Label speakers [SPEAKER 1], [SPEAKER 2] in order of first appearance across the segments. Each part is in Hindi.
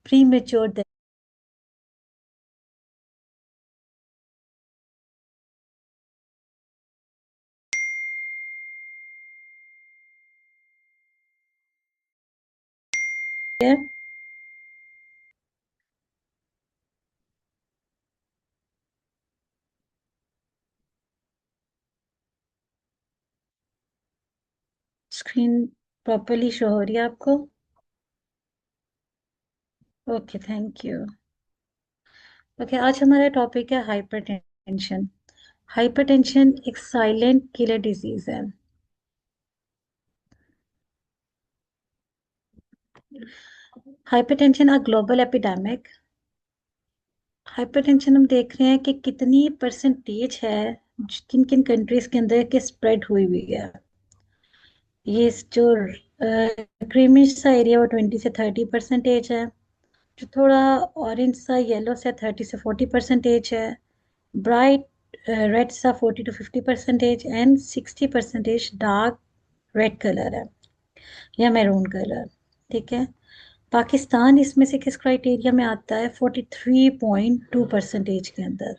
[SPEAKER 1] premature death. Screen properly show हो रही है आपको? Okay, thank you. ओके, आज हमारा टॉपिक है हाइपरटेंशन। हाइपरटेंशन एक साइलेंट किलर डिजीज है। Hypertension a global epidemic. Hypertension हम देख रहे हैं कि कितनी परसेंटेज है किन किन कंट्रीज के अंदर के स्प्रेड हुई हुई है। ये जो क्रीमिश सा एरिया वो 20 से 30% है। जो थोड़ा ऑरेंज सा येलो से 30 से 40% है। ब्राइट रेड सा 40 to 50% and 60% dark red colour है या मैरून कलर। ठीक है। पाकिस्तान इसमें से किस क्राइटेरिया में आता है? 43.2% के अंदर।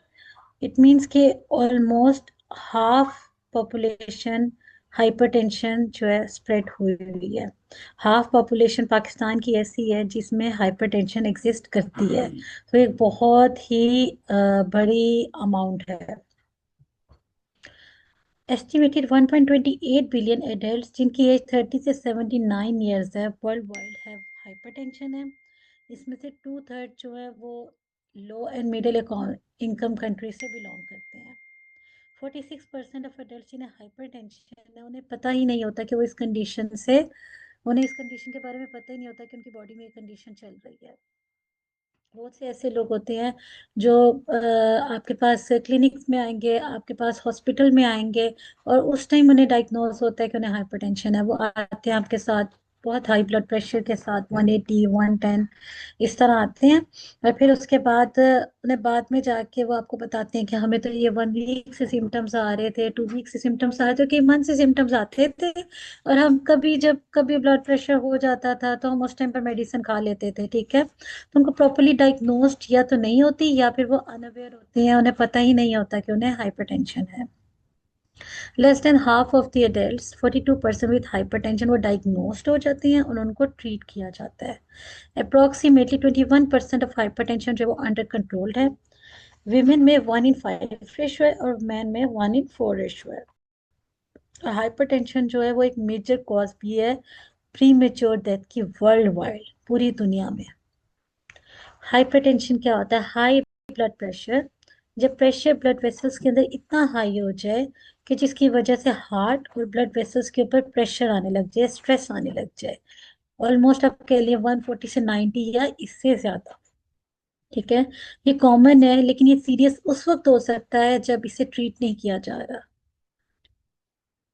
[SPEAKER 1] इट मीन्स कि ऑलमोस्ट हाफ पॉपुलेशन हाइपरटेंशन जो है स्प्रेड हुई हुई है। हाफ पॉपुलेशन पाकिस्तान की ऐसी है जिसमें हाइपरटेंशन एग्जिस्ट करती है। तो एक बहुत ही बड़ी अमाउंट है। एस्टिमेटेड 1.28 बिलियन एडल्ट जिनकी एज 30 से 79 ईयर्स है वर्ल्ड वाइड हैव हाइपरटेंशन है। इसमें से 2/3 जो है वो लो एंड मिडिल इनकम कंट्री से बिलोंग करते हैं। 46% ऑफ एडल्ट जिन्हें हाइपरटेंशन है उन्हें पता ही नहीं होता कि वो इस कंडीशन से उन्हें इस कंडीशन के बारे में पता ही नहीं होता कि उनकी बॉडी में ये कंडीशन चल रही है। बहुत से ऐसे लोग होते हैं जो आपके पास क्लिनिक्स में आएंगे, आपके पास हॉस्पिटल में आएंगे और उस टाइम उन्हें डायग्नोज होता है कि उन्हें हाइपरटेंशन है। वो आते हैं आपके साथ बहुत हाई ब्लड प्रेशर के साथ 180 110 इस तरह आते हैं। और फिर उसके बाद उन्हें बाद में जाके वो आपको बताते हैं कि हमें तो ये 1 वीक से सिम्टम्स आ रहे थे, 2 वीक से सिम्टम्स आ रहे थे, कई मंथ से सिम्टम्स आते थे। और हम कभी जब कभी ब्लड प्रेशर हो जाता था तो हम उस टाइम पर मेडिसिन खा लेते थे। ठीक है। तो उनको प्रॉपरली डायग्नोस्ड या तो नहीं होती या फिर वो अनअवेयर होते हैं, उन्हें पता ही नहीं होता कि उन्हें हाइपरटेंशन है। Less than half of the adults 42% with hypertension वो डायग्नोस्ड हो जाती हैं और उनको ट्रीट किया जाता है। अप्रोक्सीमेटली 21% ऑफ हाइपरटेंशन जो है वो अंडर कंट्रोल्ड है। विमेन में 1 in 5 रेशो है और मैन में 1 in 4 रेशो है। हाइपरटेंशन जो है वो एक मेजर कॉज भी है प्री मेच्योर डेथ की वर्ल्ड वाइड, पूरी दुनिया में। हाइपरटेंशन क्या होता है? High blood pressure. जब प्रेशर ब्लड वेसल्स के अंदर इतना हाई हो जाए कि जिसकी वजह से हार्ट और ब्लड वेसल्स के ऊपर प्रेशर आने लग जाए, स्ट्रेस आने लग जाए। ऑलमोस्ट आपके लिए 140 से 90 या इससे ज्यादा। ठीक है। ये कॉमन है लेकिन ये सीरियस उस वक्त हो सकता है जब इसे ट्रीट नहीं किया जा रहा।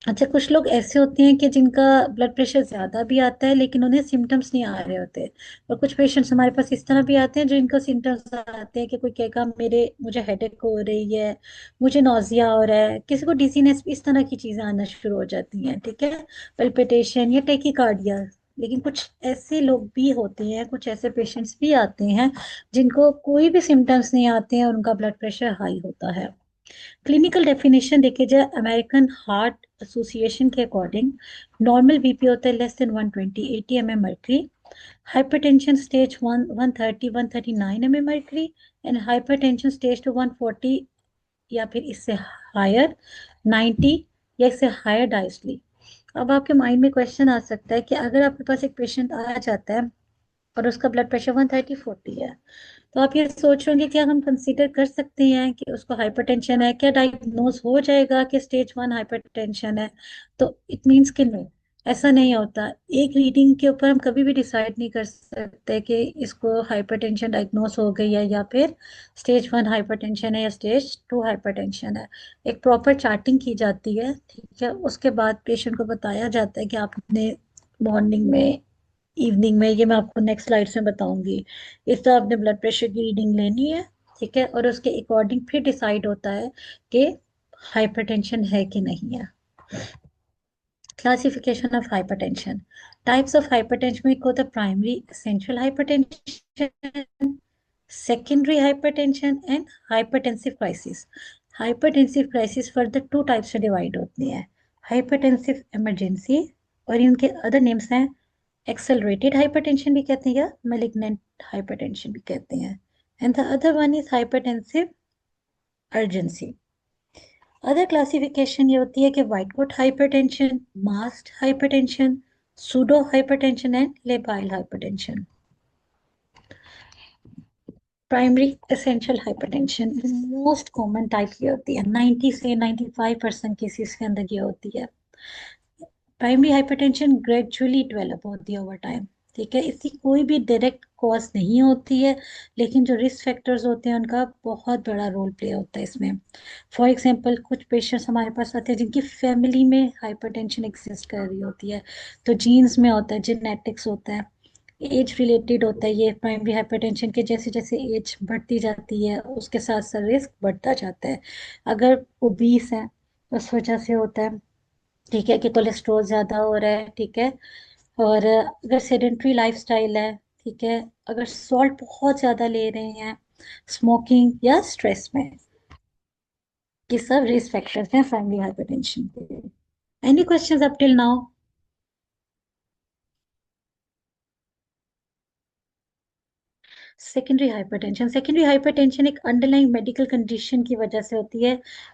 [SPEAKER 1] अच्छा, कुछ लोग ऐसे होते हैं कि जिनका ब्लड प्रेशर ज्यादा भी आता है लेकिन उन्हें सिम्टम्स नहीं आ रहे होते। और कुछ पेशेंट्स हमारे पास इस तरह भी आते हैं जो इनको सिम्टम्स आते हैं कि कोई कहेगा मेरे मुझे हेडेक हो रही है, मुझे नौजिया हो रहा है, किसी को डिजीनेस, इस तरह की चीजें आना शुरू हो जाती हैं। ठीक है। पल्पिटेशन या टेकिकार्डिया। लेकिन कुछ ऐसे लोग भी होते हैं, कुछ ऐसे पेशेंट्स भी आते हैं जिनको कोई भी सिम्टम्स नहीं आते हैं और उनका ब्लड प्रेशर हाई होता है। क्लिनिकल डेफिनेशन देखे जाए अमेरिकन हार्ट एसोसिएशन के अकॉर्डिंग नॉर्मल बीपी होता है less than 120 80 mercury. Hypertension stage 130 139 mercury and hypertension stage two 140 या फिर इससे हायर 90 या इससे हायर डायस्टली। अब आपके माइंड में क्वेश्चन आ सकता है कि अगर आपके पास एक पेशेंट आ जाता है और उसका ब्लड प्रेशर 130/40 है, तो आप ये सोच रहे होंगे क्या हम कंसीडर कर सकते हैं कि उसको हाइपरटेंशन है? क्या डायग्नोज हो जाएगा कि स्टेज 1 हाइपरटेंशन है? तो इट मीन्स कि नो, ऐसा नहीं होता। एक रीडिंग के ऊपर हम कभी भी डिसाइड नहीं कर सकते कि इसको हाइपरटेंशन डायग्नोज हो गई है या फिर स्टेज 1 हाइपरटेंशन है या स्टेज 2 हाइपरटेंशन है। एक प्रॉपर चार्टिंग की जाती है। ठीक है। उसके बाद पेशेंट को बताया जाता है कि आपने मॉर्निंग में, इवनिंग में, ये मैं आपको नेक्स्ट स्लाइड्स में बताऊंगी, इस तरह आपने ब्लड प्रेशर की रीडिंग लेनी है। ठीक है। और उसके अकॉर्डिंग फिर डिसाइड होता है कि हाइपरटेंशन है कि नहीं है। Classification of hypertension. Types of hypertension में एक होता है primary essential hypertension, secondary hypertension and hypertensive crisis. Hypertensive crisis further two types से डिवाइड होती है, हाइपरटेंसिव इमरजेंसी और इनके अदर नेम्स हैं, एक्सेलरेटेड हाइपरटेंशन भी कहते हैं या मैलिग्नेंट हाइपरटेंशन भी कहते हैं, and the other one is hypertensive urgency. Other classification ये होती है कि white coat hypertension, masked hypertension, pseudo hypertension and labile hypertension. Primary essential hypertension most common type ये होती है, 90 से 95% केसेस के अंदर ये होती है। प्राइमरी हाइपरटेंशन ग्रेजुअली डेवलप होती है ओवर टाइम, ठीक है, इसकी कोई भी डायरेक्ट कॉज नहीं होती है, लेकिन जो रिस्क फैक्टर्स होते हैं उनका बहुत बड़ा रोल प्ले होता है इसमें। फॉर एग्जांपल कुछ पेशेंट्स हमारे पास आते हैं जिनकी फैमिली में हाइपरटेंशन एग्जिस्ट कर रही होती है, तो जीन्स में होता है, जेनेटिक्स होता है, एज रिलेटेड होता है। ये प्राइमरी हाइपरटेंशन के जैसे जैसे एज बढ़ती जाती है उसके साथ साथ रिस्क बढ़ता जाता है। अगर ओबीस है उस वजह से होता है, ठीक है, कि कोलेस्ट्रॉल ज्यादा हो रहा है, ठीक है, और अगर सेडेंट्री लाइफस्टाइल है, ठीक है, अगर सॉल्ट बहुत ज्यादा ले रहे हैं, स्मोकिंग या स्ट्रेस में, ये सब रिस्क फैक्टर्स हैं प्राइमरी हाइपरटेंशन के। Any questions up till now? Secondary hypertension एक अंडरलाइंग मेडिकल कंडीशन की वजह से होती है।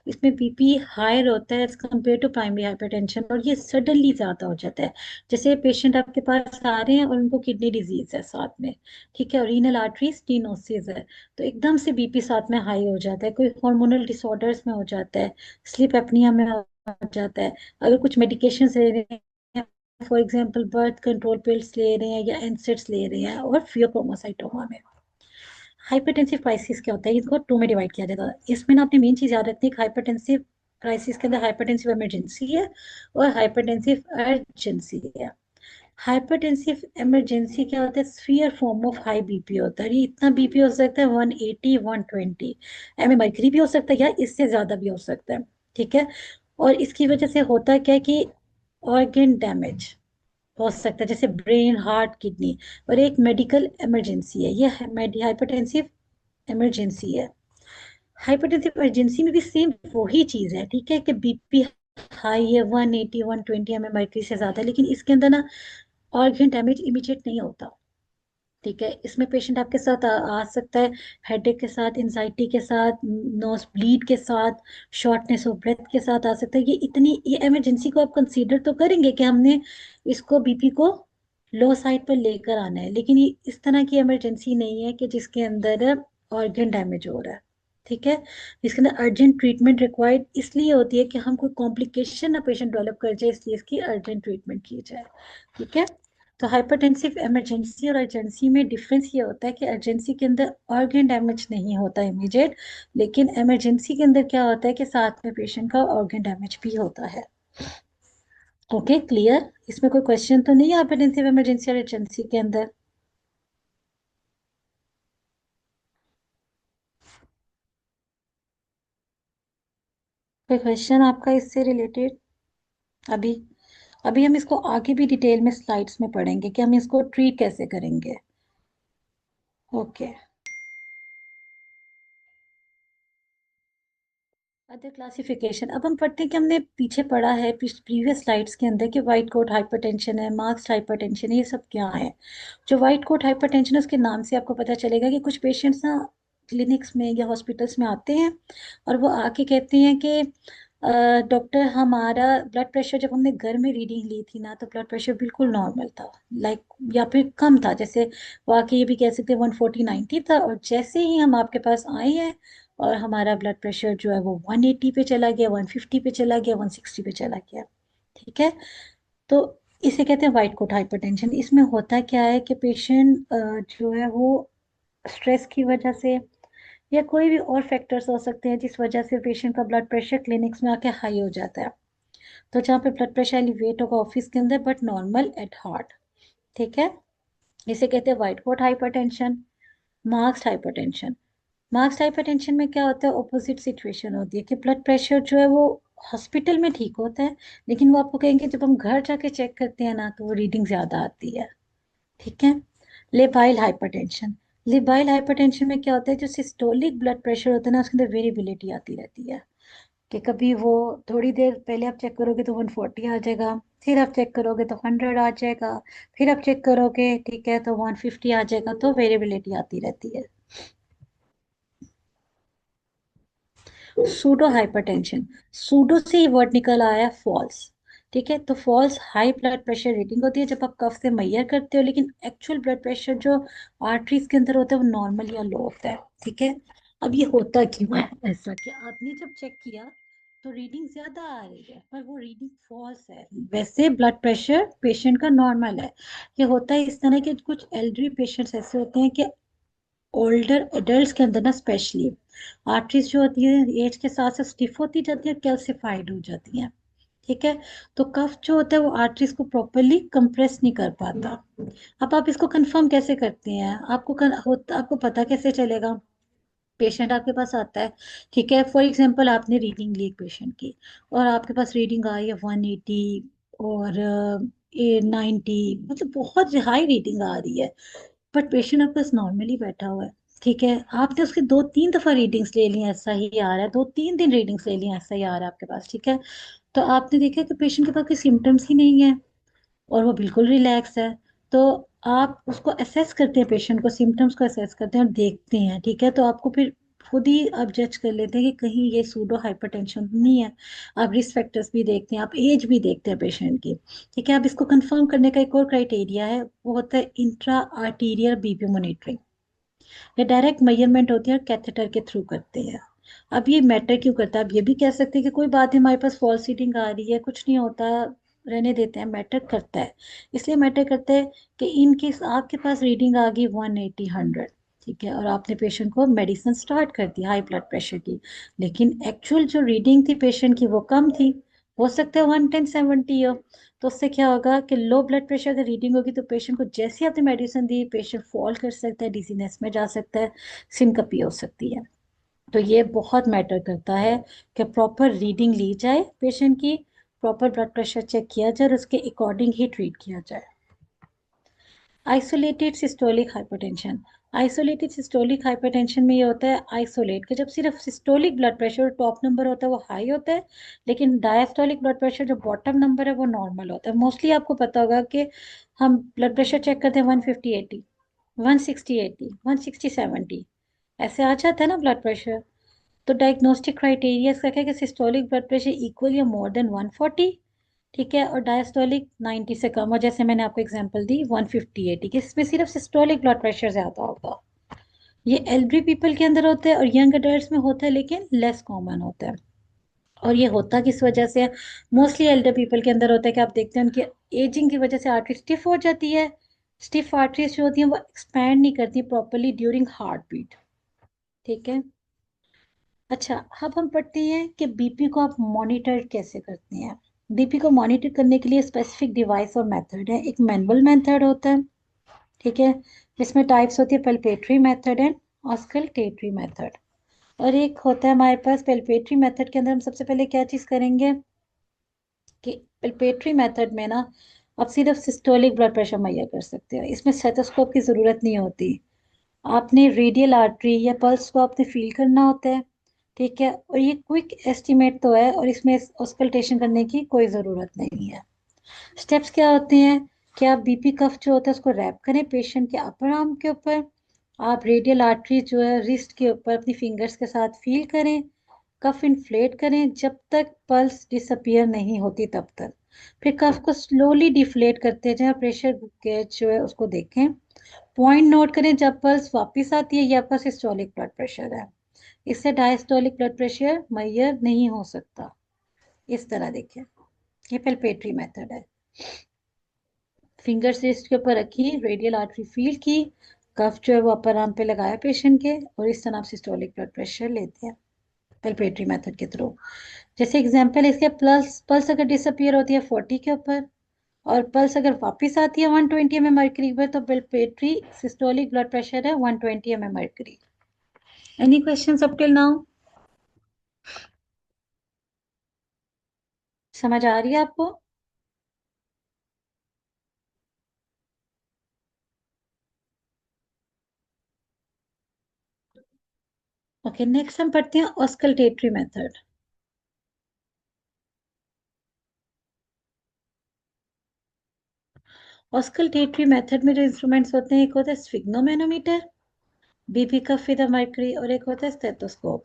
[SPEAKER 1] इसमें बीपी हायर होता है as compare to primary hypertension, और ये सडनली ज्यादा हो जाता है। जैसे पेशेंट आपके पास आ रहे हैं और उनको किडनी डिजीज है साथ में, ठीक है, और रीनल आर्टरी स्टेनोसिस है, तो एकदम से बीपी साथ में हाई हो जाता है, कोई हार्मोनल डिसऑर्डर्स में हो जाता है, स्लीप एपनिया में हो जाता है, अगर कुछ मेडिकेशन ले रहे हैं, for example birth control pills ले रहे हैं या एनसेड्स ले रहे हैं, और फियोक्रोमोसाइटोमा में। हाइपरटेंसिव क्राइसिस क्या होता है, इसको टू में डिवाइड किया जाता है। इसमें ना अपनी मेन चीज याद रखनी है, हाइपरटेंसिव क्राइसिस के अंदर हाइपरटेंसिव इमरजेंसी है और हाइपरटेंसिव अर्जेंसी है। हाइपरटेंसिव इमरजेंसी क्या होता है, severe form of high BP होता है, ये इतना बीपी हो सकता है 180 120 एम मर्करी भी हो सकता है या इससे ज्यादा भी हो सकता है, ठीक है। और इसकी वजह से होता क्या है कि ऑर्गन डैमेज हो सकता है, जैसे ब्रेन, हार्ट, किडनी, और एक मेडिकल इमरजेंसी है, ये हाइपरटेंसिव इमरजेंसी है। हाइपरटेंसिव इमरजेंसी में भी सेम वही चीज है, ठीक है, कि बीपी हाई है 180 120 एम मर्करी से ज्यादा, लेकिन इसके अंदर ना ऑर्गन डैमेज इमीडिएट नहीं होता, ठीक है। इसमें पेशेंट आपके साथ आ सकता है हेडेक के साथ, एंजाइटी के साथ, नोज ब्लीड के साथ, शॉर्टनेस ऑफ ब्रेथ के साथ आ सकता है। ये इमरजेंसी को आप कंसीडर तो करेंगे कि हमने इसको बीपी को लो साइड पर लेकर आना है, लेकिन ये इस तरह की इमरजेंसी नहीं है कि जिसके अंदर ऑर्गन डैमेज हो रहा है, ठीक है। इसके अंदर अर्जेंट ट्रीटमेंट रिक्वायर्ड इसलिए होती है कि हम कोई कॉम्प्लिकेशन ना पेशेंट डेवलप कर जाए, इसलिए इसकी अर्जेंट ट्रीटमेंट की जाए, ठीक है। तो हाइपरटेंसिव इमरजेंसी और अर्जेंसी में डिफरेंस ये होता है कि अर्जेंसी के अंदर ऑर्गन डैमेज नहीं होता इमीडिएट, लेकिन इमरजेंसी के अंदर क्या होता है कि साथ में पेशेंट का ऑर्गन डैमेज भी होता है। Okay, clear? इसमें कोई क्वेश्चन तो नहीं है हाइपरटेंसिव इमरजेंसी और अर्जेंसी के अंदर? कोई क्वेश्चन आपका इससे रिलेटेड? अभी अभी हम इसको आगे भी डिटेल में स्लाइड्स में पढ़ेंगे कि हम इसको ट्रीट कैसे करेंगे। ओके। अदर क्लासिफिकेशन अब हम पढ़ते हैं कि हमने पीछे पढ़ा है प्रीवियस स्लाइड्स के अंदर कि व्हाइट कोट हाइपरटेंशन है, मार्क्स्ड हाइपरटेंशन है, ये सब क्या है। जो व्हाइट कोट हाइपरटेंशन है उसके नाम से आपको पता चलेगा कि कुछ पेशेंट्स ना क्लिनिक्स में या हॉस्पिटल्स में आते हैं और वो आके कहते हैं कि डॉक्टर हमारा ब्लड प्रेशर, जब हमने घर में रीडिंग ली थी ना तो ब्लड प्रेशर बिल्कुल नॉर्मल था, लाइक, या फिर कम था, जैसे वो आके ये भी कह सकते हैं 140/90 था, और जैसे ही हम आपके पास आए हैं और हमारा ब्लड प्रेशर जो है वो 180 पे चला गया, 150 पे चला गया, 160 पे चला गया, ठीक है। तो इसे कहते हैं व्हाइट कोट हाइपरटेंशन। इसमें होता क्या है कि पेशेंट जो है वो स्ट्रेस की वजह से या कोई भी और फैक्टर्स हो सकते हैं जिस वजह से पेशेंट का ब्लड प्रेशर क्लिनिक्स में आके हाई हो जाता है। तो जहाँ पे ब्लड प्रेशर एलिवेट होगा ऑफिस के अंदर बट नॉर्मल एट हार्ट, ठीक है, इसे कहते हैं white coat hypertension. Masked hypertension, masked hypertension में क्या होता है, ऑपोजिट सिचुएशन होती है कि ब्लड प्रेशर जो है वो हॉस्पिटल में ठीक होता है, लेकिन वो आपको कहेंगे जब हम घर जाके चेक करते हैं ना तो वो रीडिंग ज्यादा आती है। ठीक है। Labile hypertension. लेबाइल हाइपरटेंशन में क्या होता है, जो सिस्टोलिक ब्लड प्रेशर होता है ना, उसके अंदर वेरिएबिलिटी आती रहती है। कि कभी वो थोड़ी देर पहले आप चेक करोगे तो 140 आ जाएगा, फिर आप चेक करोगे तो 100 आ जाएगा, फिर आप चेक करोगे ठीक है तो 150 आ जाएगा, तो वेरिएबिलिटी आती रहती है। Pseudo hypertension. सूडो से ही वर्ड निकल आया फॉल्स। ठीक है, तो false high blood pressure reading होती है जब आप कफ से मैयर करते हो, लेकिन एक्चुअल ब्लड प्रेशर जो आर्टरीज के अंदर होता है वो नॉर्मल या लो होता है। ठीक है। अब ये होता क्यों है ऐसा, कि आपने जब चेक किया तो रीडिंग ज्यादा आ रही है पर वो रीडिंग फॉल्स है। वैसे ब्लड प्रेशर पेशेंट का नॉर्मल है। ये होता है इस तरह के, कुछ एल्डरी पेशेंट्स ऐसे होते हैं कि ओल्डर एडल्ट्स के अंदर ना स्पेशली आर्टरीज जो होती है एज के साथ साथ स्टिफ होती जाती है, कैल्सिफाइड हो जाती है। ठीक है। तो कफ जो होता है वो आर्टरीज को प्रॉपरली कंप्रेस नहीं कर पाता। अब आप इसको कंफर्म कैसे करते हैं, आपको पता कैसे चलेगा। पेशेंट आपके पास आता है, ठीक है, फॉर एग्जांपल आपने रीडिंग ली पेशेंट की, और आपके पास रीडिंग आई है 180 और 90, मतलब बहुत हाई रीडिंग आ रही है, बट पेशेंट आपके पास नॉर्मली बैठा हुआ है। ठीक है, आपने उसके 2-3 दफा रीडिंग्स ले ली, ऐसा ही आ रहा है, 2-3 दिन रीडिंग्स ले ली, ऐसा ही आ रहा है आपके पास। ठीक है। तो आपने देखा कि पेशेंट के पास कोई सिम्टम्स ही नहीं है और वो बिल्कुल रिलैक्स है। तो आप उसको असेस करते हैं, पेशेंट को सिम्टम्स को असेस करते हैं और देखते हैं। ठीक है, तो आपको फिर खुद ही आप जज कर लेते हैं कि कहीं ये सूडो हाइपरटेंशन नहीं है। आप रिस्क फैक्टर्स भी देखते हैं, आप एज भी देखते हैं पेशेंट की। ठीक है। अब इसको कंफर्म करने का एक और क्राइटेरिया है, वो होता है इंट्रा आर्टीरियल बीपी मॉनिटरिंग। ये डायरेक्ट मेजरमेंट होती है और कैथेटर के थ्रू करते हैं। अब ये मैटर क्यों करता है, अब ये भी कह सकते हैं कि कोई बात नहीं, हमारे पास फॉल्स रीडिंग आ रही है, कुछ नहीं होता, रहने देते हैं। मैटर करता है, इसलिए मैटर करता है कि इन केस आपके पास रीडिंग आ गई 180 100, ठीक है, और आपने पेशेंट को मेडिसिन स्टार्ट कर दी हाई ब्लड प्रेशर की, लेकिन एक्चुअल जो रीडिंग थी पेशेंट की वो कम थी, हो सकता है 110-170 हो, तो उससे क्या होगा कि लो ब्लड प्रेशर अगर रीडिंग होगी तो पेशेंट को जैसे ही आपने मेडिसिन दी पेशेंट फॉल कर सकता है, डिजीनेस में जा सकता है, सिनकपी हो सकती है। तो ये बहुत मैटर करता है कि प्रॉपर रीडिंग ली जाए पेशेंट की, प्रॉपर ब्लड प्रेशर चेक किया जाए और उसके अकॉर्डिंग ही ट्रीट किया जाए। Isolated systolic hypertension. Isolated systolic hypertension में ये होता है आइसोलेट के, जब सिर्फ systolic blood pressure top number होता है वो हाई होता है, लेकिन डायस्टोलिक ब्लड प्रेशर जो बॉटम नंबर है वो नॉर्मल होता है। मोस्टली आपको पता होगा कि हम ब्लड प्रेशर चेक करते हैं 150/80, 160/80, 160/70, ऐसे आ जाता है ना ब्लड प्रेशर। तो डायग्नोस्टिक क्राइटेरिया इसका क्या है कि सिस्टोलिक ब्लड प्रेशर इक्वल या मोर देन 140, ठीक है, और डायस्टोलिक 90 से कम, और जैसे मैंने आपको एग्जांपल दी 150 है, ठीक है, इसमें सिर्फ सिस्टोलिक ब्लड प्रेशर ज्यादा होगा। ये एल्डरी पीपल के अंदर होता है और यंग अडल्ट्स में होता है, लेकिन लेस कॉमन होता है। और ये होता किस वजह से, मोस्टली एल्डर पीपल के अंदर होता है कि आप देखते हैं उनकी एजिंग की वजह से आर्टरी स्टिफ हो जाती है। स्टिफ आर्टरीज जो होती हैं वो एक्सपैंड नहीं करती प्रॉपरली ड्यूरिंग हार्ट बीट। ठीक है। अच्छा, अब हम पढ़ते हैं कि बीपी को आप मॉनिटर कैसे करते हैं। बीपी को मॉनिटर करने के लिए स्पेसिफिक डिवाइस और मेथड है। एक मैनुअल मेथड होता है, ठीक है, जिसमें टाइप्स होती है पल्पेटरी मेथड एंड ऑस्कल्टेटरी मेथड। और एक होता है हमारे पास पल्पेटरी मेथड के अंदर हम सबसे पहले क्या चीज करेंगे कि पल्पेटरी मेथड में ना आप सिर्फ सिस्टोलिक ब्लड प्रेशर मेजर कर सकते हो, इसमें स्टेथोस्कोप की जरूरत नहीं होती। आपने रेडियल आर्टरी या पल्स को आपने फील करना होता है। ठीक है, और ये क्विक एस्टिमेट तो है और इसमें ऑस्कल्टेशन करने की कोई ज़रूरत नहीं है। स्टेप्स क्या होते हैं कि आप बीपी कफ जो होता है उसको रैप करें पेशेंट के अपर आर्म के ऊपर। आप रेडियल आर्टरी जो है रिस्ट के ऊपर अपनी फिंगर्स के साथ फील करें। कफ इन्फ्लेट करें जब तक पल्स डिसअपियर नहीं होती तब तक। फिर कफ को स्लोली डिफ्लेट करते जाएं, प्रेशर गेज जो है उसको देखें। पॉइंट नोट करें जब पल्स वापस आती है, ये आपका सिस्टोलिक ब्लड प्रेशर है। इससे डायस्टोलिक ब्लड प्रेशर मेजर नहीं हो सकता। इस तरह देखें, ये पल्पेटरी मेथड है। फिंगर रिस्ट के ऊपर रखी, रेडियल आर्टरी फील की, कफ जो है वो अपर आर्म पे लगाया पेशेंट के, और इस तरह आप सिस्टोलिक ब्लड प्रेशर लेते हैं पल्पेटरी मेथड के थ्रू। जैसे एग्जांपल इसके पल्स पल्स अगर डिसअपियर होती है 40 के ऊपर और पल्स अगर वापस आती है 120 mm पर, तो पल्पेटरी सिस्टोलिक ब्लड प्रेशर है 120 mm। Any questions up till now? समझ आ रही है आपको? ओके, नेक्स्ट हम पढ़ते हैं ऑस्कल्टेटरी मेथड। ऑस्कल्टेटरी मेथड में जो इंस्ट्रूमेंट्स होते हैं, एक होता है स्फिग्नोमेनोमीटर, बीपी का फिगर मर्करी, और एक होता है स्टेथोस्कोप।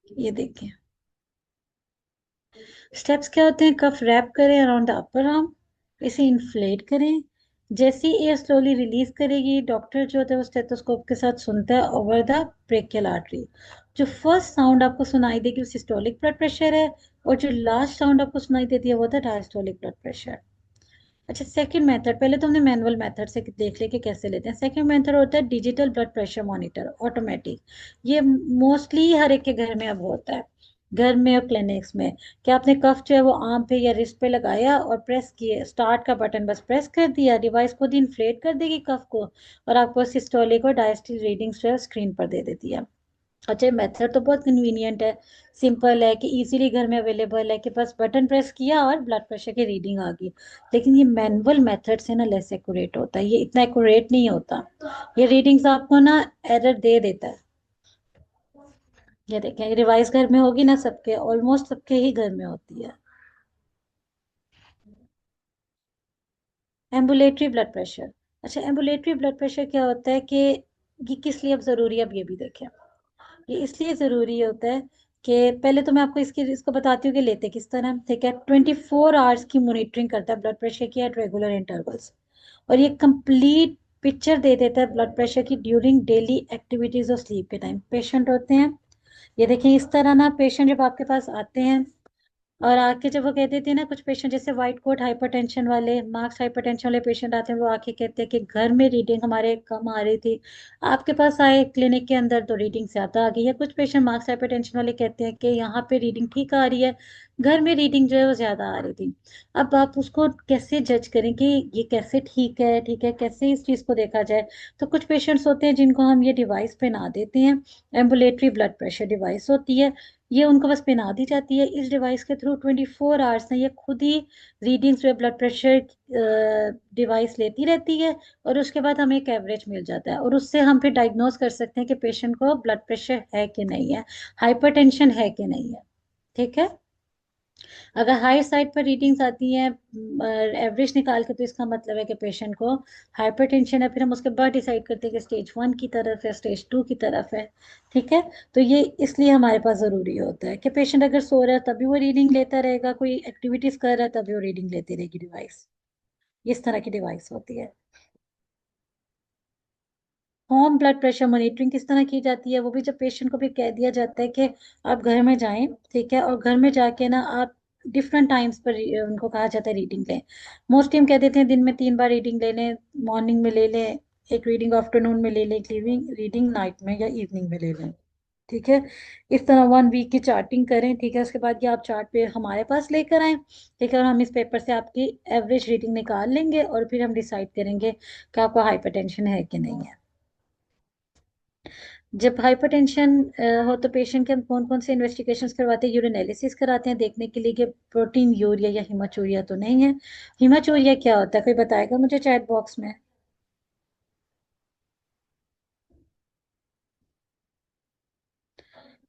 [SPEAKER 1] ये देखिए, स्टेप्स क्या होते हैं? कफ रैप करें अराउंड द अपर आर्म, इसे इन्फ्लेट करें। जैसे ही एयर स्लोली रिलीज करेगी, डॉक्टर जो होता है वो स्टेथोस्कोप के साथ सुनता है ओवर द ब्रेकियल आर्टरी। जो फर्स्ट साउंड आपको सुनाई देगी वो सिस्टोलिक ब्लड प्रेशर है, और जो लास्ट साउंड आपको सुनाई देती है वो होता है डायस्टोलिक ब्लड प्रेशर। अच्छा, सेकंड मेथड, पहले तो हमने मैनुअल मेथड से देख ले कि कैसे लेते हैं। सेकंड मेथड होता है digital blood pressure monitor, automatic. ये मोस्टली हर एक के घर में अब होता है, घर में और क्लिनिक्स में। क्या आपने कफ जो है वो आर्म पे या रिस्ट पे लगाया और प्रेस किए, स्टार्ट का बटन बस प्रेस कर दिया, डिवाइस खुद ही इन्फ्लेट कर देगी कफ को, और आपको सिस्टोलिक और डायस्टोलिक रीडिंग्स जो है स्क्रीन पर दे देती है। अच्छा, मेथड तो बहुत कन्वीनियंट है, सिंपल है कि इजीली घर में अवेलेबल है, कि बस बटन प्रेस किया और ब्लड प्रेशर की रीडिंग आ गई। लेकिन ये मैनुअल मेथड से ना लेस एक्यूरेट होता है, ये इतना एक्यूरेट नहीं होता। ये रीडिंग्स आपको ना एरर दे देता है। ये देखें, रिवाइज घर में होगी ना, सबके ऑलमोस्ट सबके ही घर में होती है। Ambulatory blood pressure. अच्छा, एम्बुलेटरी ब्लड प्रेशर क्या होता है कि ये किस लिए अब जरूरी है, अब ये भी देखें। ये इसलिए जरूरी होता है कि पहले तो मैं आपको इसको बताती हूँ कि लेते किस तरह हम, ठीक है। 24 आवर्स की मॉनिटरिंग करता है ब्लड प्रेशर की एट रेगुलर इंटरवल्स, और ये कंप्लीट पिक्चर दे देता है ब्लड प्रेशर की ड्यूरिंग डेली एक्टिविटीज और स्लीप के टाइम। पेशेंट होते हैं, ये देखें इस तरह ना, पेशेंट जब आपके पास आते हैं और आके जब वो कह देते हैं ना, कुछ पेशेंट जैसे वाइट कोट हाइपरटेंशन वाले, मार्क्स हाइपरटेंशन वाले पेशेंट आते हैं, वो आके कहते हैं कि घर में रीडिंग हमारे कम आ रही थी, आपके पास आए क्लिनिक के अंदर तो रीडिंग ज्यादा आ गई है। कुछ पेशेंट मार्क्स हाइपरटेंशन वाले कहते हैं कि यहाँ पे रीडिंग ठीक आ रही है, घर में रीडिंग जो है वो ज्यादा आ रही थी। अब आप उसको कैसे जज करें कि ये कैसे ठीक है, ठीक है, कैसे इस चीज को देखा जाए? तो कुछ पेशेंट्स होते हैं जिनको हम ये डिवाइस पहना देते हैं, एम्बुलेटरी ब्लड प्रेशर डिवाइस होती है। ये उनको बस पहना दी जाती है, इस डिवाइस के थ्रू 24 आवर्स में ये खुद ही रीडिंग्स में ब्लड प्रेशर डिवाइस लेती रहती है, और उसके बाद हमें एक एवरेज मिल जाता है, और उससे हम फिर डायग्नोज कर सकते हैं कि पेशेंट को ब्लड प्रेशर है कि नहीं है, हाइपरटेंशन है कि नहीं है। ठीक है। अगर हाई साइड पर रीडिंग्स आती हैं एवरेज निकाल के, तो इसका मतलब है कि पेशेंट को हाइपरटेंशन है। फिर हम उसके बाद डिसाइड करते हैं कि स्टेज 1 की तरफ है, स्टेज 2 की तरफ है। ठीक है। तो ये इसलिए हमारे पास ज़रूरी होता है कि पेशेंट अगर सो रहा है तभी वो रीडिंग लेता रहेगा, कोई एक्टिविटीज कर रहा है तभी वो रीडिंग लेती रहेगी डिवाइस। इस तरह की डिवाइस होती है। होम ब्लड प्रेशर मॉनिटरिंग किस तरह की जाती है, वो भी जब पेशेंट को भी कह दिया जाता है कि आप घर में जाएं, ठीक है, और घर में जाके ना आप डिफरेंट टाइम्स पर उनको कहा जाता है रीडिंग लें। मोस्टली हम कह देते हैं दिन में 3 बार रीडिंग ले लें, मॉर्निंग में ले लें, एक रीडिंग आफ्टरनून में ले लें, एक रीडिंग रीडिंग नाइट में या इवनिंग में ले लें। ठीक है। इस तरह 1 वीक की चार्टिंग करें, ठीक है। उसके बाद ये आप चार्ट पे हमारे पास लेकर आए, ठीक है, और हम इस पेपर से आपकी एवरेज रीडिंग निकाल लेंगे, और फिर हम डिसाइड करेंगे कि आपको हाइपरटेंशन है कि नहीं है। जब हाइपरटेंशन हो तो पेशेंट के हम कौन कौन से इन्वेस्टिगेशंस करवाते हैं? यूरिन एनालिसिस कराते हैं, देखने के लिए कि प्रोटीन यूरिया या हिमाचूरिया तो नहीं है। हिमाचूरिया क्या होता है, कोई बताएगा मुझे चैट बॉक्स में?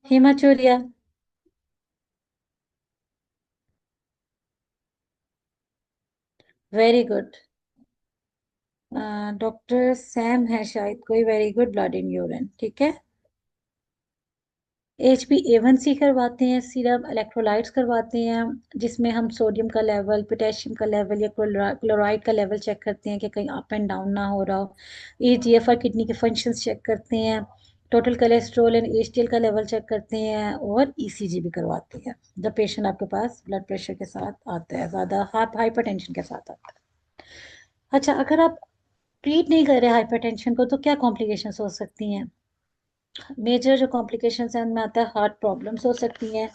[SPEAKER 1] Haematuria. Very good. Doctor Sam है शायद कोई, very good, blood in urine, ठीक है। HbA1c करवाते हैं, सीरम इलेक्ट्रोलाइट्स करवाते हैं, जिसमें हम सोडियम का लेवल, पोटेशियम का लेवल या क्लोराइड का लेवल चेक करते हैं कि कहीं अप एंड डाउन ना हो रहा हो। EGFR किडनी के फंक्शंस चेक करते हैं, टोटल कोलेस्ट्रॉल एंड HDL का लेवल चेक करते हैं, और ECG भी करवाते हैं जब पेशेंट आपके पास ब्लड प्रेशर के साथ आता है, ज़्यादा हाइपरटेंशन के साथ आता है। अच्छा, अगर आप ट्रीट नहीं कर रहे हाइपरटेंशन को तो क्या कॉम्प्लिकेशंस हो सकती हैं? मेजर जो कॉम्प्लिकेशंस हैं उनमें आता है हार्ट प्रॉब्लम्स हो सकती हैं,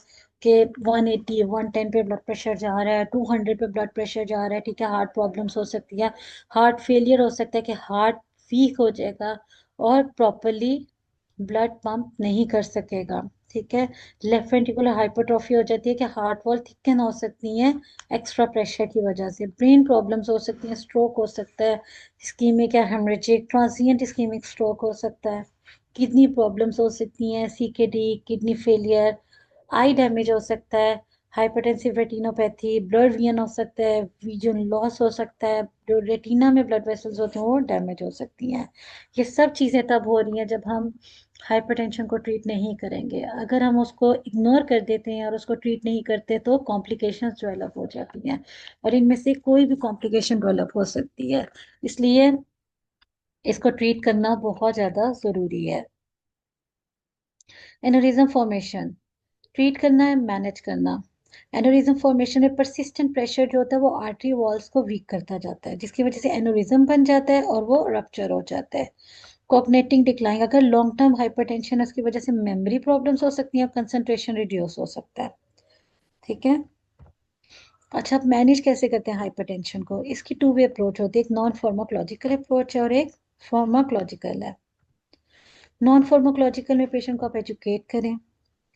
[SPEAKER 1] कि 180 110 पे ब्लड प्रेशर जा रहा है, 200 पे ब्लड प्रेशर जा रहा है, ठीक है, हार्ट प्रॉब्लम्स हो सकती है। हार्ट फेलियर हो सकता है कि हार्ट वीक हो जाएगा और प्रॉपरली ब्लड पंप नहीं कर सकेगा। ठीक है। लेफ्ट वेंट्रिकुलर हाइपरट्रॉफी हो जाती है कि हार्ट वॉल थिकन हो सकती है एक्स्ट्रा प्रेशर की वजह से। ब्रेन प्रॉब्लम्स हो सकती हैं, स्ट्रोक हो सकता है, इस्कीमिक या हेमरेजिक ट्रांसिएंट इस्कीमिक स्ट्रोक हो सकता है, किडनी प्रॉब्लम्स हो सकती हैं, सीकेडी, किडनी फेलियर, आई डैमेज हो सकता है, हाइपरटेंसिव रेटिनोपैथी, ब्लड विजन हो सकता है, विजन लॉस हो सकता है, जो रेटिना में ब्लड वेसल्स होते हैं वो डैमेज हो सकती हैं। ये सब चीज़ें तब हो रही हैं जब हम हाइपरटेंशन को ट्रीट नहीं करेंगे। अगर हम उसको इग्नोर कर देते हैं और उसको ट्रीट नहीं करते तो कॉम्प्लिकेशंस डेवलप हो जाती हैं, और इनमें से कोई भी कॉम्प्लिकेशन डेवलप हो सकती है। इसलिए इसको ट्रीट करना बहुत ज़्यादा ज़रूरी है। एनोरिज्म फॉर्मेशन ट्रीट करना है, मैनेज करना। एनोरिज्म फॉर्मेशन में परसिस्टेंट प्रेशर जो होता है वो आर्टरी वॉल्स को वीक करता जाता है, जिसकी वजह से एनोरिज्म बन जाता है और वो रप्चर हो जाता है। कॉग्निटिव डिक्लाइन, अगर लॉन्ग टर्म हाइपरटेंशन है उसकी वजह से मेमोरी प्रॉब्लम्स हो सकती हैं, कंसंट्रेशन रिड्यूस हो सकता है। ठीक है। अच्छा, आप मैनेज कैसे करते हैं हाइपरटेंशन को? इसकी टू वे अप्रोच होती है, एक नॉन फार्माकोलॉजिकल अप्रोच है और एक फार्माकोलॉजिकल है। नॉन फार्माकोलॉजिकल में पेशेंट को आप एजुकेट करें,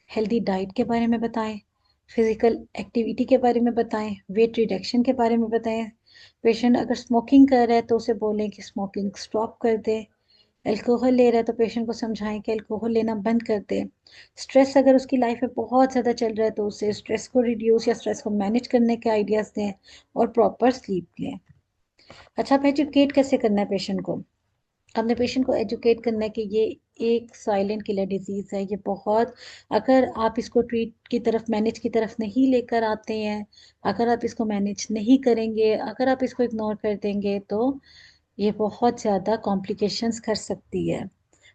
[SPEAKER 1] हेल्दी डाइट के बारे में बताएं, फिजिकल एक्टिविटी के बारे में बताएं, वेट रिडक्शन के बारे में बताएं। पेशेंट अगर स्मोकिंग कर रहा है तो उसे बोलें कि स्मोकिंग स्टॉप कर दे। अल्कोहल ले रहा है तो पेशेंट को समझाएं कि अल्कोहल लेना बंद कर दे। स्ट्रेस अगर उसकी लाइफ में बहुत ज़्यादा चल रहा है तो उसे स्ट्रेस को रिड्यूस या स्ट्रेस को मैनेज करने के आइडियाज़ दें, और प्रॉपर स्लीप लें। अच्छा, आप एजुकेट कैसे करना है पेशेंट को? अपने पेशेंट को एजुकेट करना है कि ये एक साइलेंट किलर डिजीज है, ये बहुत, अगर आप इसको ट्रीट की तरफ, मैनेज की तरफ नहीं लेकर आते हैं, अगर आप इसको मैनेज नहीं करेंगे, अगर आप इसको इग्नोर कर देंगे तो ये बहुत ज़्यादा कॉम्प्लिकेशंस कर सकती है।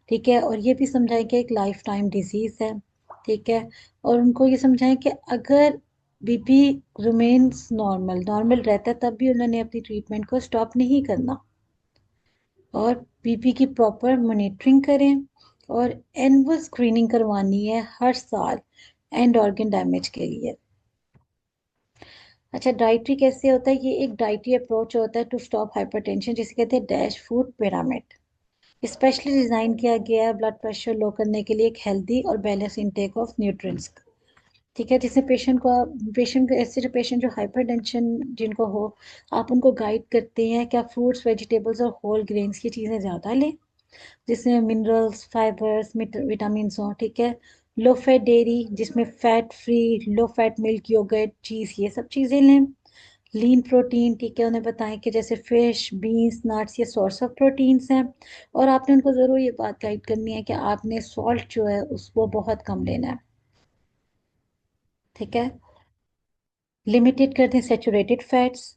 [SPEAKER 1] ठीक है। और ये भी समझाएं कि एक लाइफ टाइम डिजीज है। ठीक है। और उनको ये समझाएं कि अगर बीपी रिमेन्स नॉर्मल नॉर्मल रहता है तब भी उन्होंने अपनी ट्रीटमेंट को स्टॉप नहीं करना, और बीपी की प्रॉपर मॉनिटरिंग करें, और एनुअल स्क्रीनिंग करवानी है हर साल एंड ऑर्गन डैमेज के लिए। अच्छा, डाइटरी कैसे होता है? ये एक डाइटरी अप्रोच होता है टू स्टॉप हाइपरटेंशन, जिसे कहते हैं dash food pyramid. Specially design किया गया है ब्लड प्रेशर लो करने के लिए, एक हेल्दी और बैलेंस इनटेक ऑफ न्यूट्रिएंट्स। ठीक है। जिससे पेशेंट को ऐसे, जो पेशेंट जो हाइपरटेंशन जिनको हो, आप उनको गाइड करते हैं कि आप फ्रूट्स, वेजिटेबल्स और होल ग्रेन्स की चीज़ें ज़्यादा लें, जिसमें मिनरल्स, फाइबर्स, विटामिन हो। ठीक है। लो फैट डेयरी, जिसमें fat free, low fat milk, yoghurt, cheese, ये सब चीज़ें लें। लीन प्रोटीन, ठीक है, उन्हें बताएं कि जैसे फिश, बीन्स, नट्स, ये सोर्स ऑफ प्रोटीन्स हैं। और आपने उनको ज़रूर ये बात गाइड करनी है कि आपने सॉल्ट जो है उसको बहुत कम लेना है। ठीक है। लिमिटेड कर दें सेचूरेटेड फैट्स।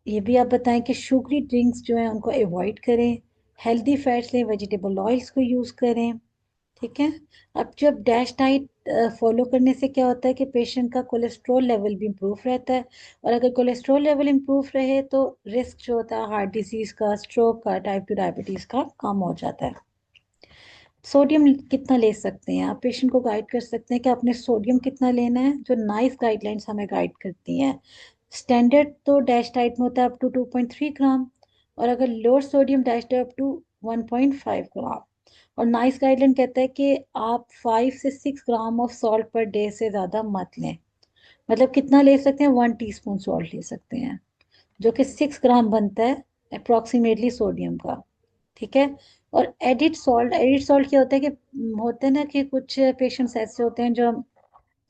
[SPEAKER 1] ये भी आप बताएं कि शुगरी ड्रिंक्स जो हैं उनको अवॉइड करें, हेल्दी फैट्स लें, वेजिटेबल ऑयल्स को यूज़ करें। ठीक है। अब जब डैश डाइट फॉलो करने से क्या होता है कि पेशेंट का कोलेस्ट्रॉल लेवल भी इम्प्रूव रहता है, और अगर कोलेस्ट्रॉल लेवल इम्प्रूव रहे तो रिस्क जो होता है हार्ट डिजीज का, स्ट्रोक का, टाइप 2 डायबिटीज का कम हो जाता है। सोडियम कितना ले सकते हैं? आप पेशेंट को गाइड कर सकते हैं कि आपने सोडियम कितना लेना है, जो नाइस गाइडलाइंस हमें गाइड करती हैं। स्टैंडर्ड तो डैश डाइट में होता है अप टू 2.3 ग्राम, और अगर lower sodium DASH diet up to 1.5 gram. और नाइस गाइडलाइन कहता है कि आप 5 से 6 gram of salt per day से ज़्यादा मत लें। मतलब कितना ले सकते हैं? 1 टीस्पून सॉल्ट ले सकते हैं, जो कि 6 ग्राम बनता है अप्रोक्सीमेटली सोडियम का। ठीक है। और एडिड सॉल्ट क्या होता है कि होते हैं ना कि कुछ पेशेंट्स ऐसे होते हैं जो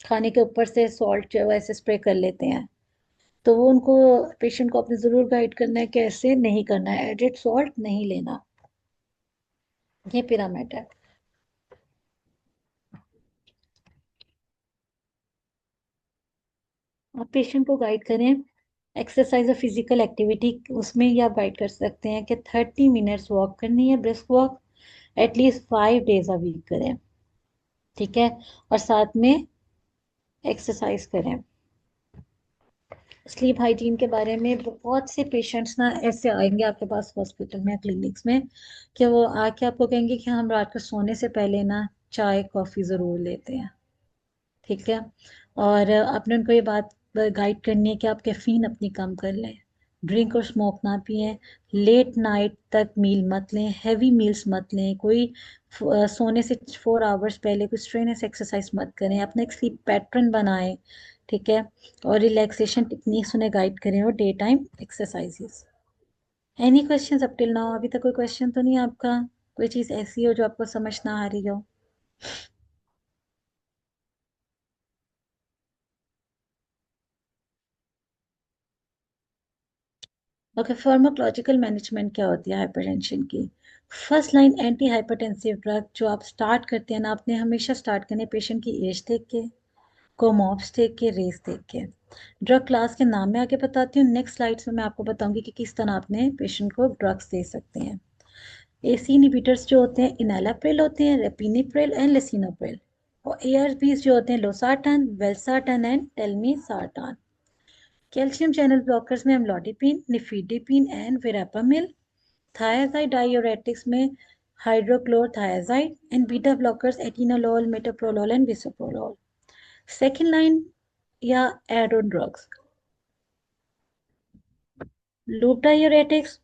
[SPEAKER 1] खाने के ऊपर से सॉल्ट जो है वो ऐसे स्प्रे कर लेते हैं, तो वो उनको, पेशेंट को अपने ज़रूर गाइड करना है कि ऐसे नहीं करना है, एडिड सॉल्ट नहीं लेना। ये पिरामिड है। आप पेशेंट को गाइड करें, एक्सरसाइज और फिजिकल एक्टिविटी, उसमें ही आप गाइड कर सकते हैं कि 30 मिनट्स वॉक करनी है, brisk walk, at least 5 days a week करें। ठीक है। और साथ में एक्सरसाइज करें। स्लीप हाइजीन के बारे में बहुत से पेशेंट्स ना ऐसे आएंगे आपके पास हॉस्पिटल में, क्लिनिक्स में, कि वो आके आपको कहेंगे कि हम रात को सोने से पहले ना चाय कॉफ़ी ज़रूर लेते हैं। ठीक है। और आपने उनको ये बात गाइड करनी है कि आप कैफीन अपनी कम कर लें। ड्रिंक और स्मोक ना पिए, लेट नाइट तक मील मत लें, हैवी मील्स मत लें, कोई सोने से 4 आवर्स पहले कोई स्ट्रेनस एक्सरसाइज मत करें, अपना एक स्लीप पैटर्न बनाएं, ठीक है, और रिलैक्सेशन टेक्निक्स उन्हें गाइड करें और day time exercises. Any questions up till now? अभी तक कोई क्वेश्चन तो नहीं आपका? कोई चीज़ ऐसी हो जो आपको समझ ना आ रही हो? ओके, फार्माकोलॉजिकल मैनेजमेंट क्या होती है हाइपरटेंशन की? First line anti hypertensive drug जो आप स्टार्ट करते हैं ना, आपने हमेशा स्टार्ट करने पेशेंट की एज देख के, कोमॉप्स देख के, रेस देख के। ड्रग क्लास के नाम में आगे बताती हूँ, नेक्स्ट स्लाइड्स में मैं आपको बताऊंगी कि किस तरह आपने पेशेंट को ड्रग्स दे सकते हैं। एसी इनहिबिटर्स जो होते हैं, इनालाप्रिल होते हैं, रेपिनिप्रिल एंड लेसिनोप्रिल। और एआरबीज जो होते हैं, losartan, valsartan and telmisartan. Calcium channel blockers में amlodipine, nifedipine and verapamil. Thiazide diuretics में hydrochlorothiazide and beta blockers atenolol, metoprolol and bisoprolol. Second line या add on drugs, loop diuretics,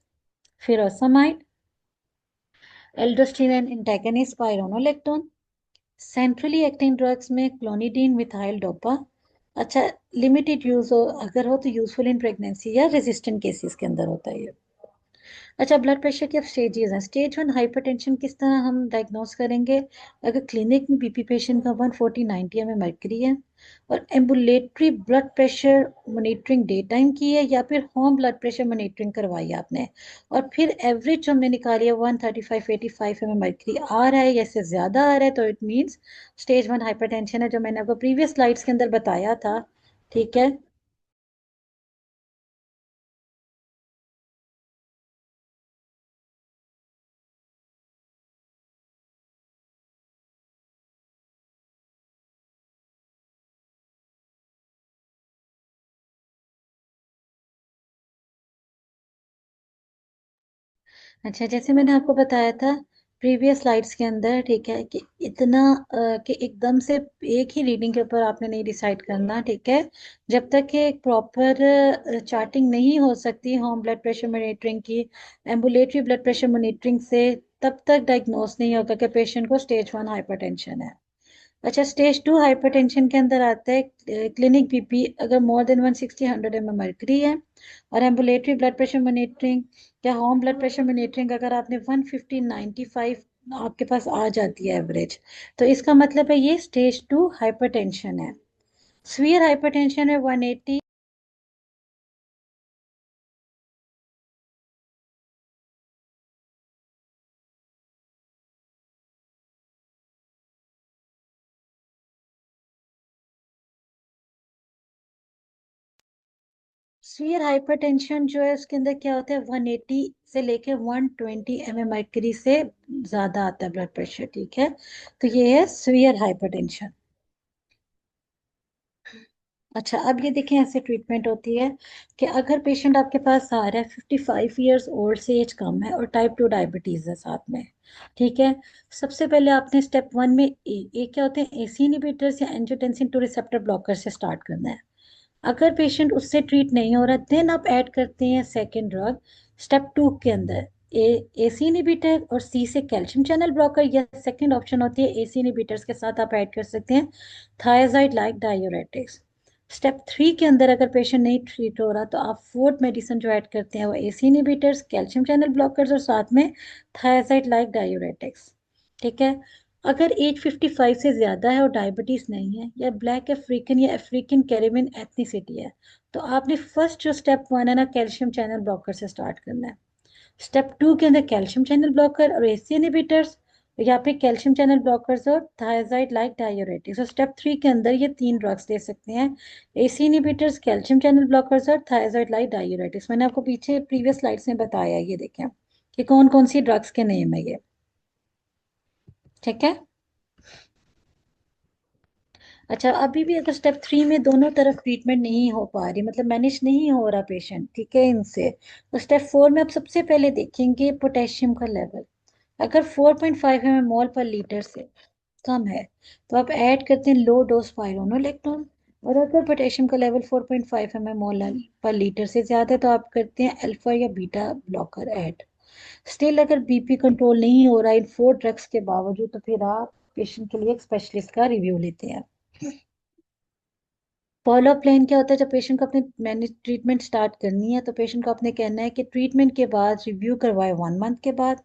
[SPEAKER 1] furosemide, aldosterone antagonist spironolactone. Centrally acting drugs में क्लोनिडीन, मिथाइल डोपा। अच्छा, लिमिटेड यूज हो अगर हो तो यूजफुल इन प्रेगनेंसी या रेजिस्टेंट केसेस के अंदर होता है ये। अच्छा, ब्लड प्रेशर की अब स्टेजेस हैं। स्टेज 1 हाइपरटेंशन किस तरह हम डायग्नोस करेंगे? अगर क्लिनिक में बीपी पेशेंट का 140/90 मर्करी है और ambulatory blood pressure monitoring day time की है या फिर होम ब्लड प्रेशर मॉनिटरिंग करवाई है आपने, और फिर एवरेज जो हमने निकाली है 135/85 मर्करी आ रहा है या इससे ज्यादा आ रहा है, तो इट मीन्स स्टेज 1 हाइपरटेंशन है, जो मैंने आपको प्रीवियस स्लाइड्स के अंदर बताया था। ठीक है। अच्छा, जैसे मैंने आपको बताया था प्रीवियस स्लाइड्स के अंदर, ठीक है, कि इतना कि एकदम से एक ही रीडिंग के ऊपर आपने नहीं डिसाइड करना, ठीक है। जब तक कि एक प्रॉपर चार्टिंग नहीं हो सकती होम ब्लड प्रेशर मॉनिटरिंग की, एम्बुलेटरी ब्लड प्रेशर मॉनिटरिंग से, तब तक डायग्नोस नहीं होगा कि पेशेंट को स्टेज 1 हाइपरटेंशन है। अच्छा, स्टेज 2 हाइपरटेंशन के अंदर आता है क्लिनिक बीपी अगर मोर देन 160/100 मर्करी है, और एम्बुलेटरी ब्लड प्रेशर मॉनिटरिंग या होम ब्लड प्रेशर मॉनिटरिंग अगर आपने 150/95 आपके पास आ जाती है एवरेज, तो इसका मतलब है ये स्टेज 2 हाइपरटेंशन है। सीवियर हाइपरटेंशन है 180। सीवियर हाइपरटेंशन जो है उसके अंदर क्या होता है, 180 से लेके 120 मर्करी से ज्यादा आता है ब्लड प्रेशर, ठीक है। तो ये है सीवियर हाइपरटेंशन। अच्छा, अब ये देखें, ऐसे ट्रीटमेंट होती है कि अगर पेशेंट आपके पास आ रहा है 55 ईयर्स ओल्ड से, एज कम है और टाइप 2 डायबिटीज है साथ में, ठीक है। सबसे पहले आपने स्टेप 1 में क्या होते हैं, एसी इनहिबिटर्स या एंजियोटेंसिन 2 रिसेप्टर ब्लॉकर से स्टार्ट करना है। अगर पेशेंट उससे ट्रीट नहीं हो रहा, देन आप ऐड करते हैं सेकेंड ड्रग स्टेप 2 के अंदर, ए एसी इनहिबिटर और सी से कैल्शियम चैनल ब्लॉकर, या सेकंड ऑप्शन होती है एसी इनहिबिटर्स के साथ आप ऐड कर सकते हैं थायजाइड लाइक डायूरेटिक्स। स्टेप 3 के अंदर अगर पेशेंट नहीं ट्रीट हो रहा, तो आप फोर्थ मेडिसिन जो ऐड करते हैं वो AC inhibitors, calcium channel blockers और साथ में थायजाइड लाइक डायूरेटिक्स, ठीक है। अगर एज 55 से ज्यादा है और डायबिटीज नहीं है, या ब्लैक अफ्रीकन या अफ्रीकन कैरिबियन एथनिसिटी है, तो आपने फर्स्ट जो स्टेप 1 है ना, कैल्शियम चैनल ब्लॉकर से स्टार्ट करना है। स्टेप 2 के अंदर कैल्शियम चैनल ब्लॉकर और एसी इनहिबिटर्स, या फिर कैल्शियम चैनल ब्लॉकर्स और थायजाइड लाइक डायूरेटिक्स। और स्टेप 3 के अंदर ये तीन ड्रग्स दे सकते हैं, AC inhibitors, calcium channel blockers और थायजाइड लाइक डायूरेटिक्स। मैंने आपको पीछे प्रीवियस स्लाइड्स में बताया, ये देखें कि कौन कौन सी ड्रग्स के नेम है ये, ठीक है। अच्छा, अभी भी अगर स्टेप 3 में दोनों तरफ ट्रीटमेंट नहीं हो पा रही, मतलब मैनेज नहीं हो रहा पेशेंट, ठीक है, इनसे, तो स्टेप 4 में आप सबसे पहले देखेंगे पोटेशियम का लेवल। अगर 4.5 mmol पर लीटर से कम है, तो आप ऐड करते हैं लो डोज पायरोनोलेक्टोन। और अगर पोटेशियम का लेवल 4.5 mmol पर लीटर से ज्यादा है तो आप करते हैं अल्फा या बीटा ब्लॉकर ऐड। स्टिल अगर बीपी कंट्रोल नहीं हो रहा इन 4 ड्रग्स के बावजूद तो फिर आप पेशेंट के लिए एक स्पेशलिस्ट का रिव्यू लेते हैं। फॉलो प्लान क्या होता है, जब पेशेंट को अपने मैनेज ट्रीटमेंट स्टार्ट करनी है तो पेशेंट को अपने कहना है कि ट्रीटमेंट के बाद रिव्यू करवाए 1 मंथ के बाद।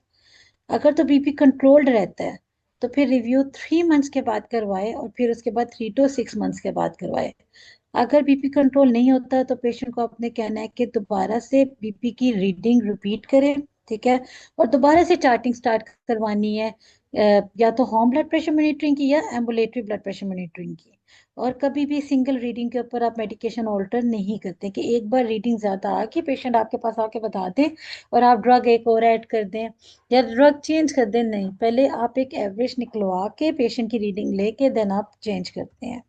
[SPEAKER 1] अगर तो बीपी कंट्रोल्ड रहता है तो फिर रिव्यू 3 मंथ्स के बाद करवाए और फिर उसके बाद 3 to 6 मंथ्स के बाद करवाए। अगर बीपी कंट्रोल नहीं होता तो पेशेंट को अपने कहना है कि दोबारा से बीपी की रीडिंग रिपीट करें। ठीक है। और दोबारा से चार्टिंग स्टार्ट करवानी है, या तो होम ब्लड प्रेशर मॉनिटरिंग की या एम्बुलेटरी ब्लड प्रेशर मॉनिटरिंग की। और कभी भी सिंगल रीडिंग के ऊपर आप मेडिकेशन ऑल्टर नहीं करते कि एक बार रीडिंग ज्यादा आके पेशेंट आपके पास आके बता दे और आप ड्रग एक और ऐड कर दें या ड्रग चेंज कर दें। नहीं, पहले आप एक एवरेज निकलवा के पेशेंट की रीडिंग लेके देन आप चेंज करते हैं।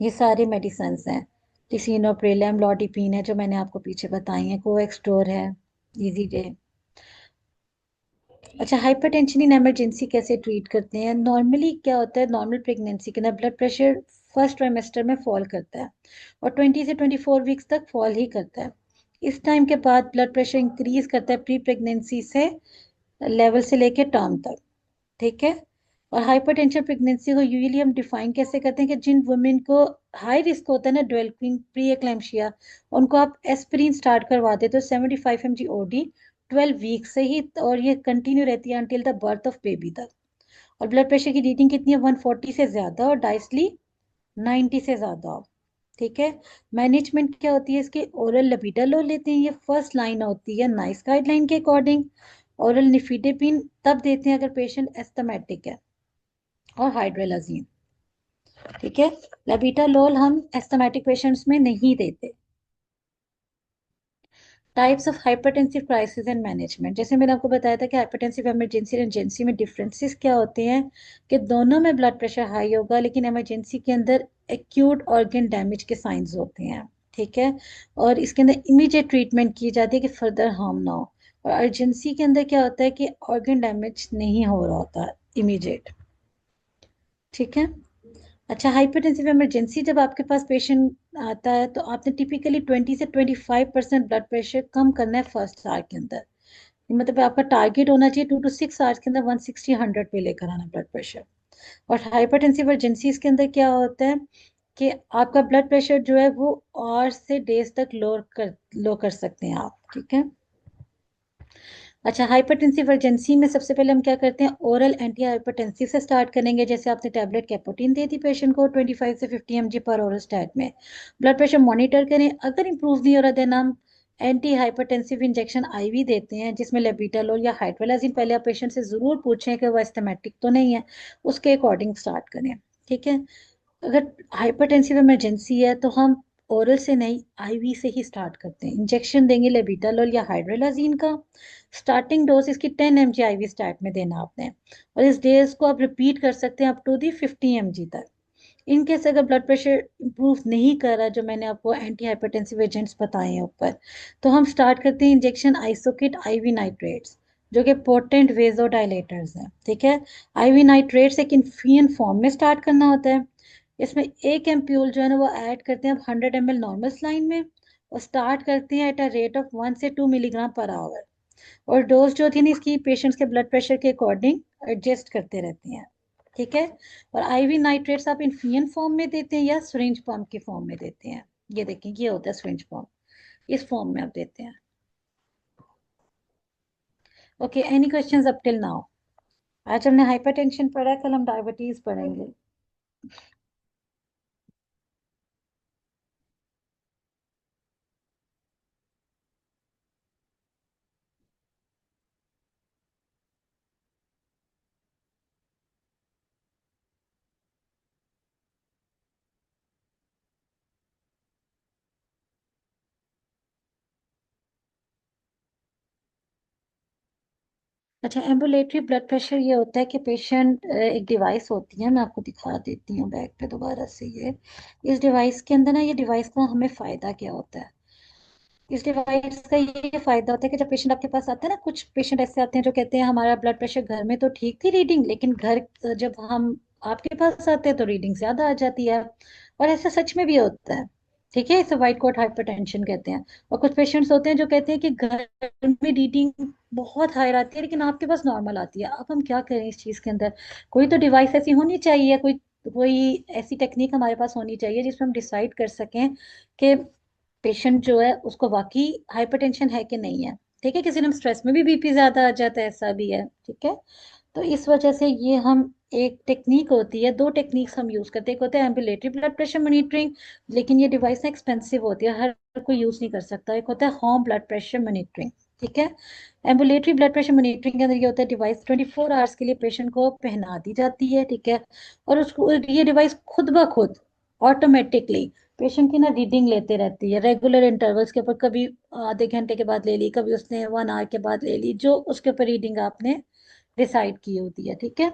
[SPEAKER 1] ये सारे मेडिसिन हैं। टिसिनोप्रिलम लॉटिपिन है जो मैंने आपको पीछे बताई है, कोएक्सटोर है, इजी डे। अच्छा, हाइपरटेंशन इन इमरजेंसी कैसे ट्रीट करते हैं? नॉर्मली क्या होता है, नॉर्मल प्रेगनेंसी के अंदर ब्लड प्रेशर फर्स्ट ट्राइमेस्टर में फॉल करता है और 20 से 24 वीक्स तक फॉल ही करता है। इस टाइम के बाद ब्लड प्रेशर इंक्रीज करता है प्री प्रेगनेंसी से लेवल से लेके टर्म तक। ठीक है। और हाइपरटेंशन प्रेगनेंसी को यूजुअली हम डिफाइन कैसे करते हैं कि जिन वुमेन को हाई रिस्क होता है ना डेवलपिंग प्री एक्लैम्सिया, उनको आप एस्पिरिन स्टार्ट करवा देते हो 75 mg OD 12 वीक से ही, और ये कंटिन्यू रहती है until the birth of baby तक। और ब्लड प्रेशर की रीडिंग कितनी है, 140 से ज्यादा और डायसली 90 से ज्यादा हो। ठीक है। मैनेजमेंट क्या होती है इसकी, ओरल लबीडालोल लेते हैं, ये फर्स्ट लाइन होती है नाइस गाइडलाइन के अकॉर्डिंग। ओरल निफिडेपिन तब देते हैं अगर पेशेंट एस्थमेटिक है, और हाइड्रोलाजीन। ठीक है। लबीटालोल हम एस्थमेटिक पेशेंट्स में नहीं देते। Types of hypertensive crisis and management, जैसे मैंने आपको बताया था कि हाइपरटेंसिव इमरजेंसी और इमरजेंसी में डिफरेंसेस क्या होते हैं, कि दोनों में ब्लड प्रेशर हाई होगा लेकिन इमरजेंसी के अंदर एक्यूट ऑर्गन डैमेज के साइंस होते हैं। ठीक है। और इसके अंदर इमीडिएट ट्रीटमेंट की जाती है कि फर्दर हार्म ना हो। और अर्जेंसी के अंदर क्या होता है कि ऑर्गन डैमेज नहीं हो रहा होता इमीडिएट। ठीक है। अच्छा, हाइपरटेंसिव इमरजेंसी जब आपके पास पेशेंट आता है तो आपने टिपिकली 20 से 25% ब्लड प्रेशर कम करना है फर्स्ट आवर के अंदर। मतलब आपका टारगेट होना चाहिए 2 to 6 आवर्स के अंदर 160-100 पे लेकर आना ब्लड प्रेशर। और हाइपरटेंसिव इमरजेंसी के अंदर क्या होता है कि आपका ब्लड प्रेशर जो है वो आवर्स से डेज तक लो कर सकते हैं आप। ठीक है। अच्छा, हाइपरटेंसिव अर्जेंसी में सबसे पहले हम क्या करते हैं, ओरल एंटी हाइपरटेंसिव से स्टार्ट करेंगे। जैसे आपने टैबलेट कैपोटीन दे दी पेशेंट को 25 से 50 mg पर ओरल स्टैट में। ब्लड प्रेशर मॉनिटर करें, अगर इंप्रूव नहीं हो रहा देन हम एंटी हाइपरटेंसिव इंजेक्शन आईवी देते हैं जिसमें लेबिटालोल या हाइड्रोलाजिन। पहले आप पेशेंट से जरूर पूछें कि वो एस्थमेटिक तो नहीं है, उसके अकॉर्डिंग स्टार्ट करें। ठीक है। अगर हाइपरटेंसिव इमरजेंसी है तो हम ओरल से नहीं आईवी से ही स्टार्ट करते हैं, इंजेक्शन देंगे लेबिटालोल या हाइड्रोलाजीन का। स्टार्टिंग डोज इसकी 10 mg आईवी स्टार्ट में देना आपने, और इस डेज को आप रिपीट कर सकते हैं अप टू दी 50 mg तक। इन केस अगर ब्लड प्रेशर इंप्रूव नहीं कर रहा, जो मैंने आपको एंटी हाइपरटेंसिव एजेंट्स बताए हैं ऊपर, तो हम स्टार्ट करते हैं इंजेक्शन आइसोकिट आईवी नाइट्रेट्स, जो कि पोटेंट वेजोडाइलेटर्स हैं। ठीक है। आईवी नाइट्रेट्स एक इन्फियन फॉर्म में स्टार्ट करना होता है। इसमें एक एम्प्यूल जो है ना वो ऐड करते हैं 100 ml नॉर्मल सलाइन में, और स्टार्ट करते हैं एट अ रेट ऑफ 1 से 2 मिलीग्राम पर आवर। और डोज जो थी ना इसकी पेशेंट्स के ब्लड प्रेशर के अकॉर्डिंग एडजस्ट करते रहते हैं। ठीक है। और आईवी नाइट्रेट्स आप इन्फियन फॉर्म में देते हैं या सिरिंज पंप के फॉर्म में देते हैं? ये देखें, ये होता है सिरिंज पंप, इस फॉर्म में आप देते हैं। Okay, any questions up till now? आज हमने हाइपरटेंशन पढ़ा, कल हम डायबिटीज पढ़ेंगे। अच्छा, एम्बुलेटरी ब्लड प्रेशर ये होता है कि पेशेंट, एक डिवाइस होती है, मैं आपको दिखा देती हूँ बैक पे दोबारा से। ये इस डिवाइस के अंदर ना, ये डिवाइस का हमें फायदा क्या होता है, इस डिवाइस का ये फायदा होता है कि जब पेशेंट आपके पास आता है ना, कुछ पेशेंट ऐसे आते हैं जो कहते हैं हमारा ब्लड प्रेशर घर में तो ठीक थी रीडिंग, लेकिन घर जब हम आपके पास आते हैं तो रीडिंग ज्यादा आ जाती है। और ऐसा सच में भी होता है। ठीक है, इसे वाइट कोट हाइपरटेंशन कहते हैं। और कुछ पेशेंट्स होते हैं जो कहते हैं कि घर में रीडिंग बहुत हाई आती है लेकिन आपके पास नॉर्मल आती है। अब हम क्या करें इस चीज के अंदर? कोई तो डिवाइस ऐसी होनी चाहिए, कोई कोई ऐसी टेक्निक हमारे पास होनी चाहिए जिसमें हम डिसाइड कर सकें कि पेशेंट जो है उसको वाकई हाइपरटेंशन है कि नहीं है। ठीक है, किसी ने स्ट्रेस में भी बीपी ज्यादा आ जाता है, ऐसा भी है। ठीक है, तो इस वजह से ये हम एक टेक्निक होती है, दो टेक्निक्स हम यूज करते हैं। एक होता है एम्बुलेटरी ब्लड प्रेशर मॉनिटरिंग, लेकिन ये डिवाइस ना एक्सपेंसिव होती है, हर कोई यूज नहीं कर सकता। एक होता है होम ब्लड प्रेशर मॉनिटरिंग। ठीक है, एम्बुलेटरी ब्लड प्रेशर मॉनिटरिंग के अंदर ये होता है डिवाइस 24 आवर्स के लिए पेशेंट को पहना दी जाती है। ठीक है, और उसको ये डिवाइस खुद ब खुद ऑटोमेटिकली पेशेंट की ना रीडिंग लेते रहती है रेगुलर इंटरवल्स के ऊपर। कभी आधे घंटे के बाद ले ली, कभी उसने 1 आवर के बाद ले ली, जो उसके ऊपर रीडिंग आपने डिसाइड की होती है। ठीक है,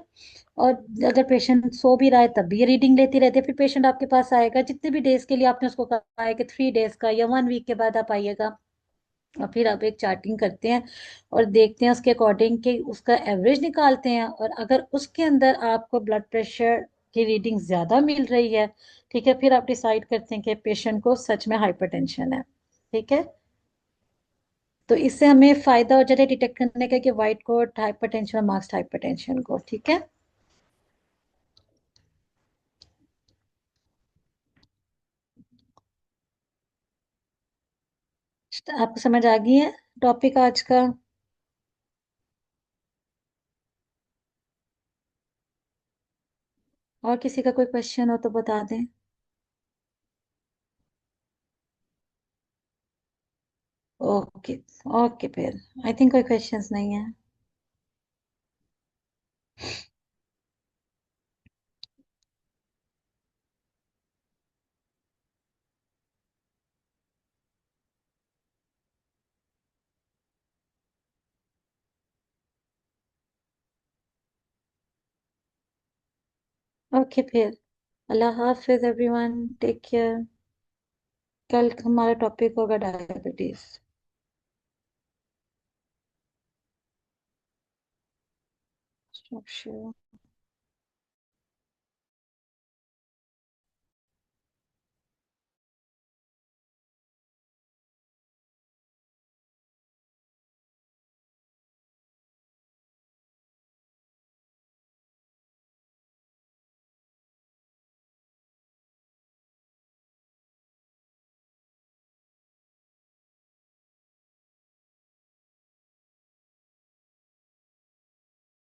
[SPEAKER 1] और अगर पेशेंट सो भी रहा है तब भी ये रीडिंग लेती रहती है। फिर पेशेंट आपके पास आएगा जितने भी डेज के लिए आपने उसको कहा है कि 3 डेज का या 1 वीक के बाद आप आइएगा, और फिर आप एक चार्टिंग करते हैं और देखते हैं उसके अकॉर्डिंग कि उसका एवरेज निकालते हैं। और अगर उसके अंदर आपको ब्लड प्रेशर की रीडिंग ज्यादा मिल रही है, ठीक है, फिर आप डिसाइड करते हैं कि पेशेंट को सच में हाइपरटेंशन है। ठीक है, तो इससे हमें फायदा हो जाता है डिटेक्ट करने का कि वाइट कोट हाइपरटेंशन और मास्क हाइपरटेंशन को। ठीक है, तो आपको समझ आ गई है टॉपिक आज का? और किसी का कोई क्वेश्चन हो तो बता दें। ओके, ओके फिर आई थिंक कोई क्वेश्चंस नहीं है। ओके फिर, अल्लाह हाफिज एवरीवन, टेक केयर। कल हमारा टॉपिक होगा डायबिटीज। श्योर।